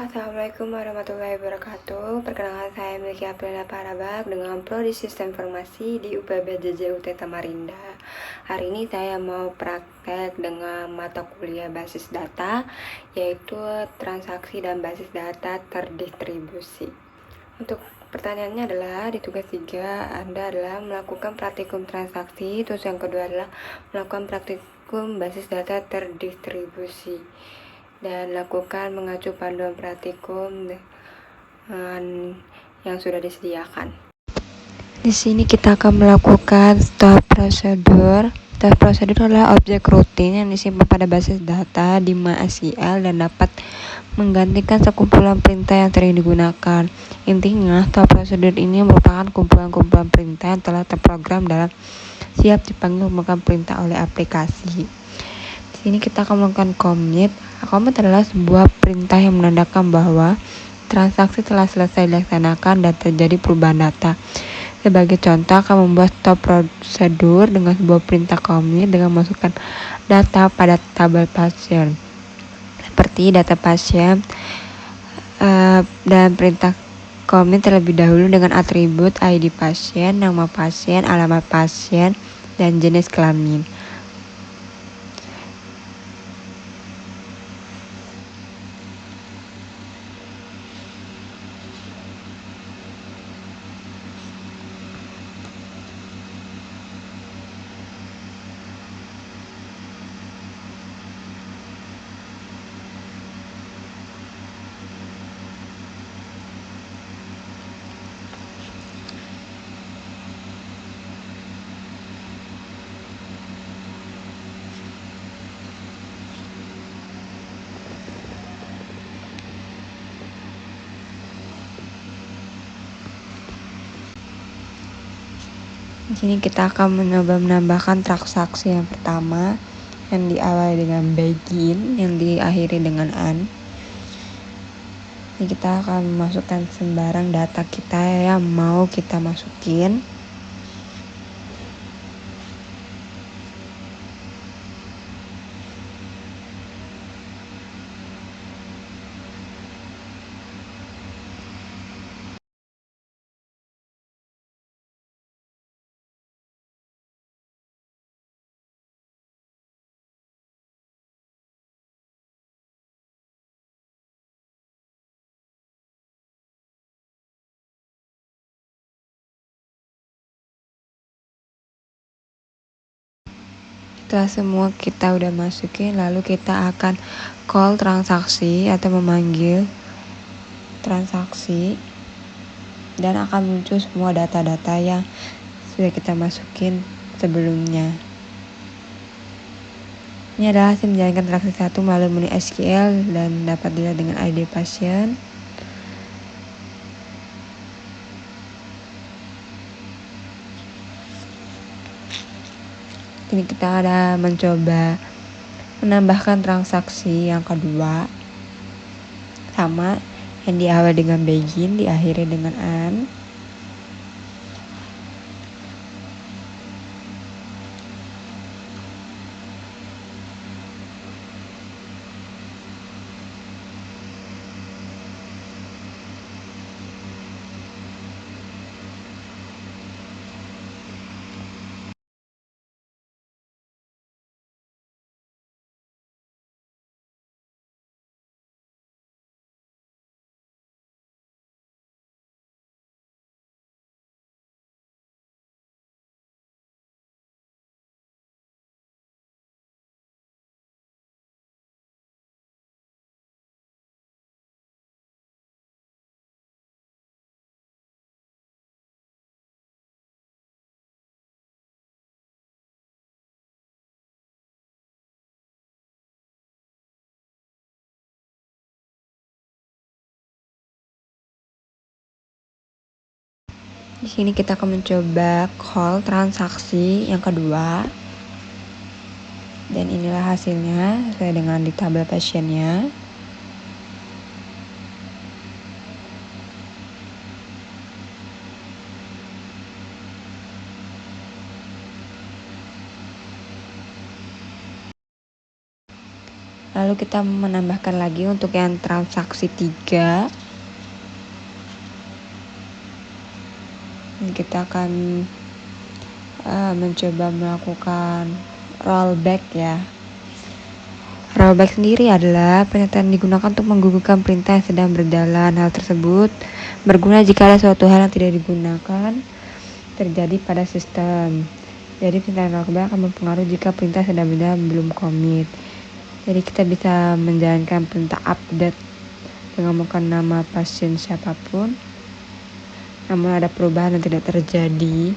Assalamualaikum warahmatullahi wabarakatuh. Perkenalkan, saya Milky Aprila Parabak dengan Prodi Sistem Informasi di UPB JJUT Samarinda. Hari ini saya mau praktek dengan mata kuliah basis data, yaitu transaksi dan basis data terdistribusi. Untuk pertanyaannya adalah di tugas 3 Anda adalah melakukan praktikum transaksi, terus yang kedua adalah melakukan praktikum basis data terdistribusi, dan lakukan mengacu panduan praktikum yang sudah disediakan. Di sini kita akan melakukan step prosedur. Step prosedur adalah objek rutin yang disimpan pada basis data di MySQL dan dapat menggantikan sekumpulan perintah yang sering digunakan. Intinya, step prosedur ini merupakan kumpulan-kumpulan perintah yang telah terprogram dalam siap dipanggil melakukan perintah oleh aplikasi. Di sini kita akan melakukan commit. Commit adalah sebuah perintah yang menandakan bahwa transaksi telah selesai dilaksanakan dan terjadi perubahan data. Sebagai contoh, akan membuat stop prosedur dengan sebuah perintah commit dengan memasukkan data pada tabel pasien, seperti data pasien, dan perintah commit terlebih dahulu dengan atribut ID pasien, nama pasien, alamat pasien, dan jenis kelamin. Di sini kita akan mencoba menambahkan transaksi yang pertama yang diawali dengan begin yang diakhiri dengan an. Ini kita akan memasukkan sembarang data kita yang mau kita masukin. Setelah semua kita udah masukin, lalu kita akan call transaksi atau memanggil transaksi, dan akan muncul semua data-data yang sudah kita masukin sebelumnya. Ini adalah hasil menjalankan transaksi 1 melalui menu SQL dan dapat dilihat dengan ID pasien. Kini kita ada mencoba menambahkan transaksi yang kedua, sama, yang diawali dengan begin, diakhiri dengan an. Di sini kita akan mencoba call transaksi yang kedua, dan inilah hasilnya sesuai dengan di tabel pasiennya. Lalu kita menambahkan lagi untuk yang transaksi 3. Kita akan mencoba melakukan rollback ya. Rollback sendiri adalah pernyataan digunakan untuk menggugurkan perintah yang sedang berjalan. Hal tersebut berguna jika ada suatu hal yang tidak digunakan terjadi pada sistem. Jadi perintah rollback akan mempengaruhi jika perintah sedang berjalan belum commit. Jadi kita bisa menjalankan perintah update dengan menggunakan nama pasien siapapun, namun ada perubahan yang tidak terjadi.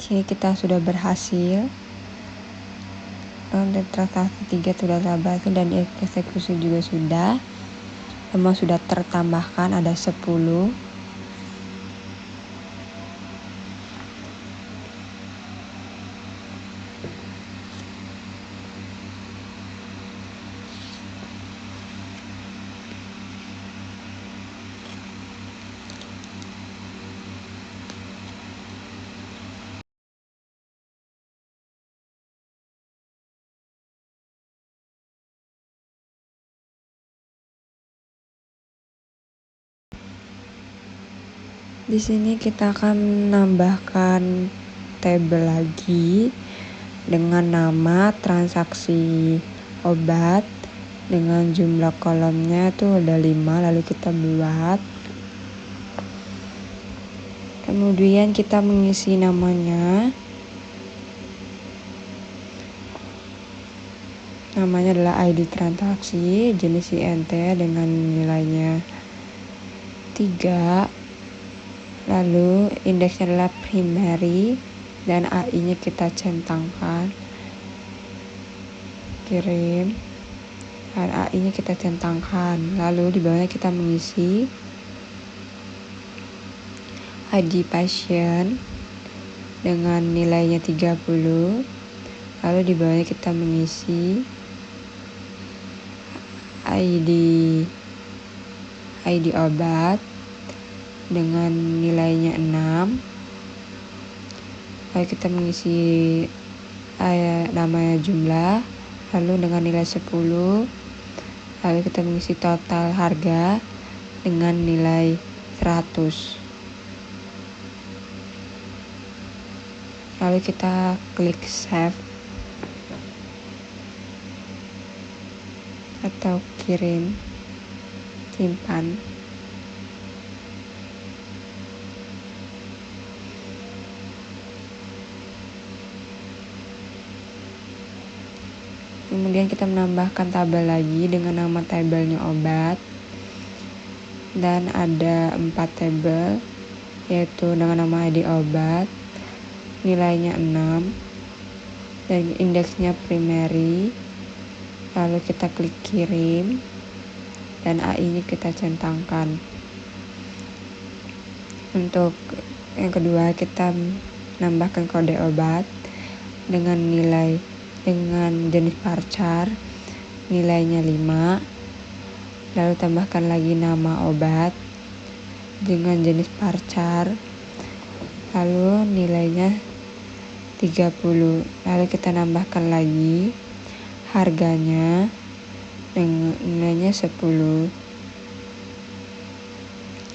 Sini kita sudah berhasil. Untuk transaksi 3 sudah berhasil dan eksekusi juga sudah. Memang sudah tertambahkan ada 10. Di sini kita akan menambahkan tabel lagi dengan nama transaksi obat dengan jumlah kolomnya itu ada 5, lalu kita buat. Kemudian kita mengisi namanya. Namanya adalah ID transaksi, jenis INT dengan nilainya 3. Lalu indeksnya adalah primary dan AI-nya kita centangkan. Kirim. Dan AI-nya kita centangkan. Lalu di bawahnya kita mengisi ID pasien dengan nilainya 30. Lalu di bawahnya kita mengisi ID obat dengan nilainya 6. Lalu kita mengisi namanya jumlah, lalu dengan nilai 10. Lalu kita mengisi total harga dengan nilai 100. Lalu kita klik save atau kirim, simpan. Kemudian kita menambahkan tabel lagi dengan nama tabelnya obat, dan ada 4 tabel, yaitu dengan nama ID obat, nilainya 6 dan indeksnya primary. Lalu kita klik kirim dan AI-nya kita centangkan. Untuk yang kedua, kita menambahkan kode obat dengan jenis parchar, nilainya 5. Lalu tambahkan lagi nama obat dengan jenis parchar, lalu nilainya 30. Lalu kita nambahkan lagi harganya dengan nilainya 10.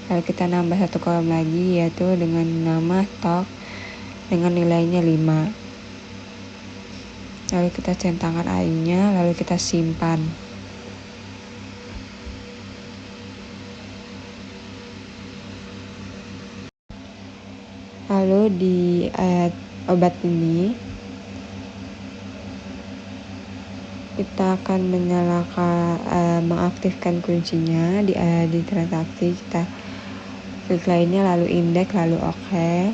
Lalu kita nambah satu kolom lagi, yaitu dengan nama stok dengan nilainya 5. Lalu kita centangkan AI-nya, lalu kita simpan. Lalu di obat ini kita akan mengaktifkan kuncinya di transaksi. Kita klik lainnya, lalu indeks, lalu oke.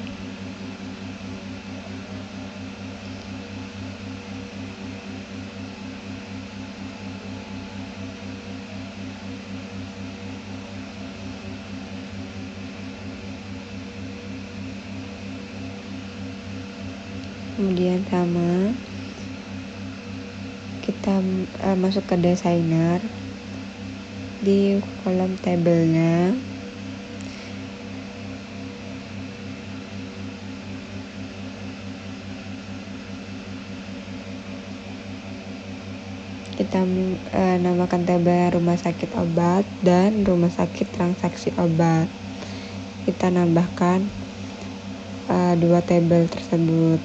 Kemudian kita masuk ke designer. Di kolom tabelnya kita namakan tabel rumah sakit obat dan rumah sakit transaksi obat. Kita nambahkan 2 tabel tersebut.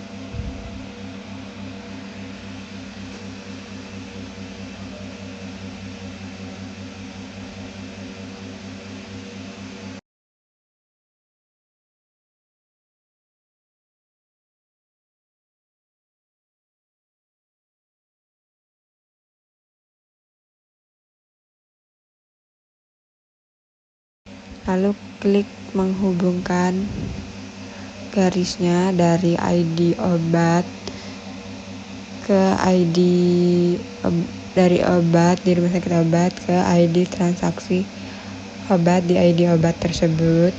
Lalu klik menghubungkan garisnya dari ID obat ke ID dari obat di rumah sakit obat ke ID transaksi obat di ID obat tersebut.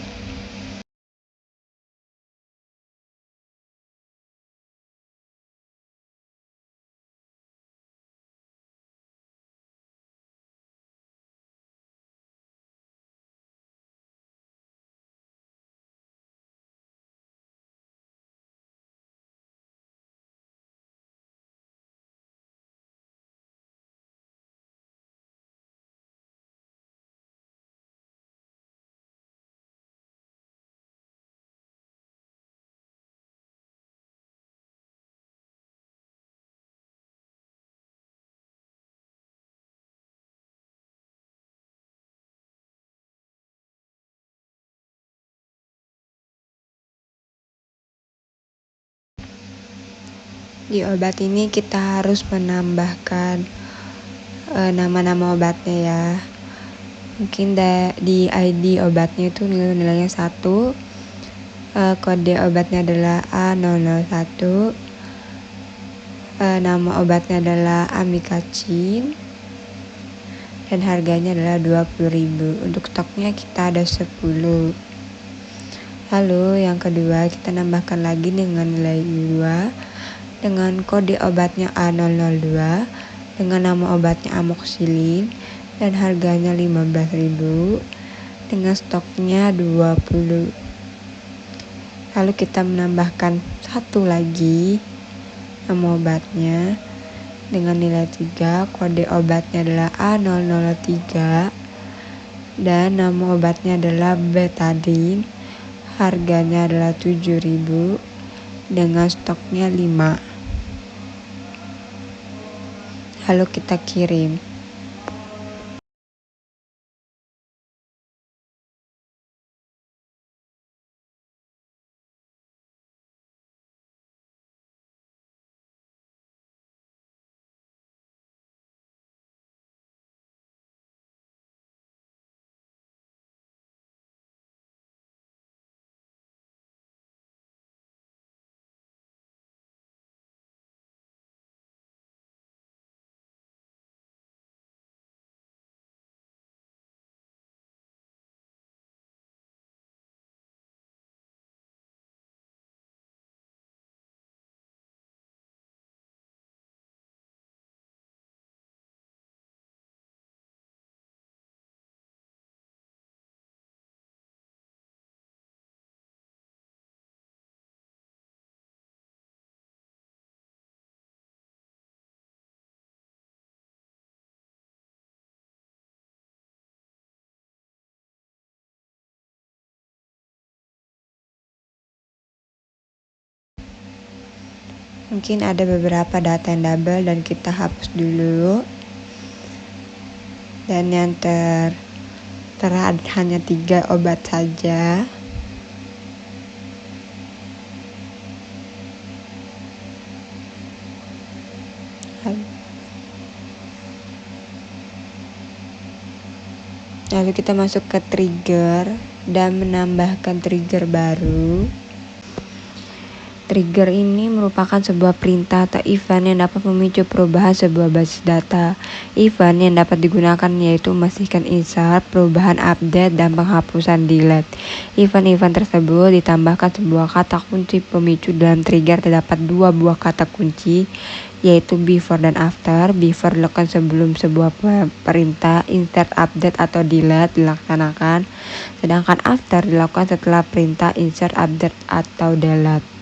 Di obat ini kita harus menambahkan nama-nama obatnya ya. Mungkin di ID obatnya itu nilainya 1, kode obatnya adalah A001, nama obatnya adalah amikacin, dan harganya adalah 20.000. Untuk stoknya kita ada 10. Lalu yang kedua kita nambahkan lagi dengan nilai 2, dengan kode obatnya A002, dengan nama obatnya amoxicillin, dan harganya 15.000, dengan stoknya 20. Lalu kita menambahkan satu lagi nama obatnya dengan nilai 3, kode obatnya adalah A003, dan nama obatnya adalah betadine, harganya adalah 7.000, dengan stoknya 5. Lalu kita kirim. Mungkin ada beberapa data yang double dan kita hapus dulu. Dan yang tertera hanya 3 obat saja. Lalu kita masuk ke trigger dan menambahkan trigger baru. Trigger ini merupakan sebuah perintah atau event yang dapat memicu perubahan sebuah basis data. Event yang dapat digunakan yaitu memastikan insert, perubahan update, dan penghapusan delete. Event-event tersebut ditambahkan sebuah kata kunci pemicu. Dalam trigger terdapat 2 buah kata kunci, yaitu before dan after. Before dilakukan sebelum sebuah perintah insert, update, atau delete dilaksanakan, sedangkan after dilakukan setelah perintah insert, update, atau delete.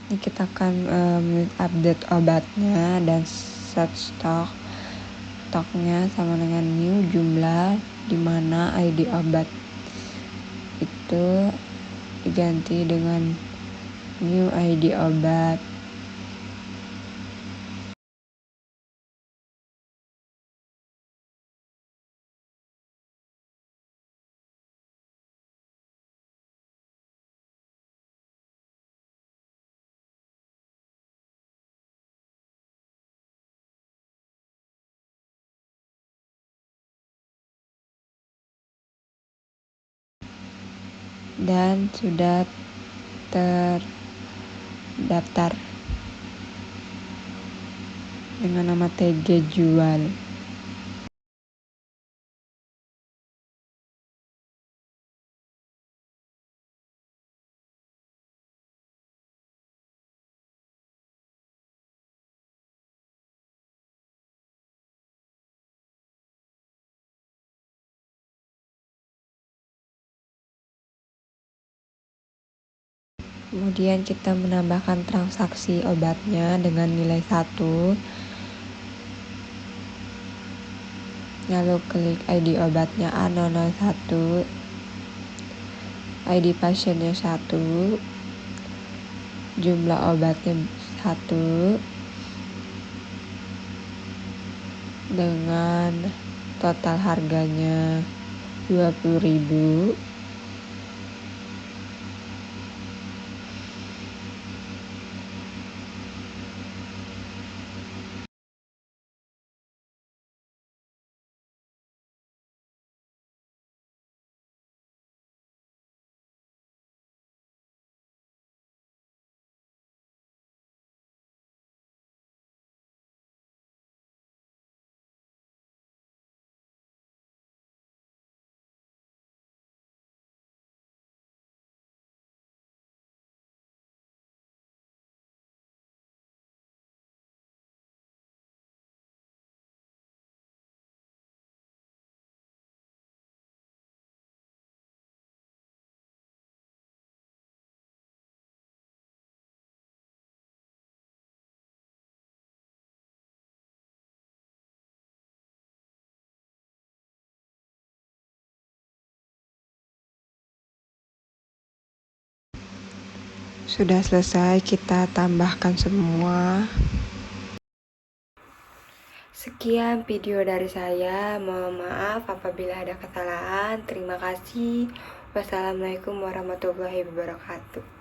Ini kita akan update obatnya dan set stoknya sama dengan new jumlah, dimana ID obat itu diganti dengan new ID obat. Dan sudah terdaftar dengan nama TG jual. Kemudian kita menambahkan transaksi obatnya dengan nilai 1. Lalu klik ID obatnya A001, ID pasiennya 1, jumlah obatnya 1 dengan total harganya 20.000. Sudah selesai, kita tambahkan semua. Sekian video dari saya. Mohon maaf apabila ada kesalahan. Terima kasih. Wassalamualaikum warahmatullahi wabarakatuh.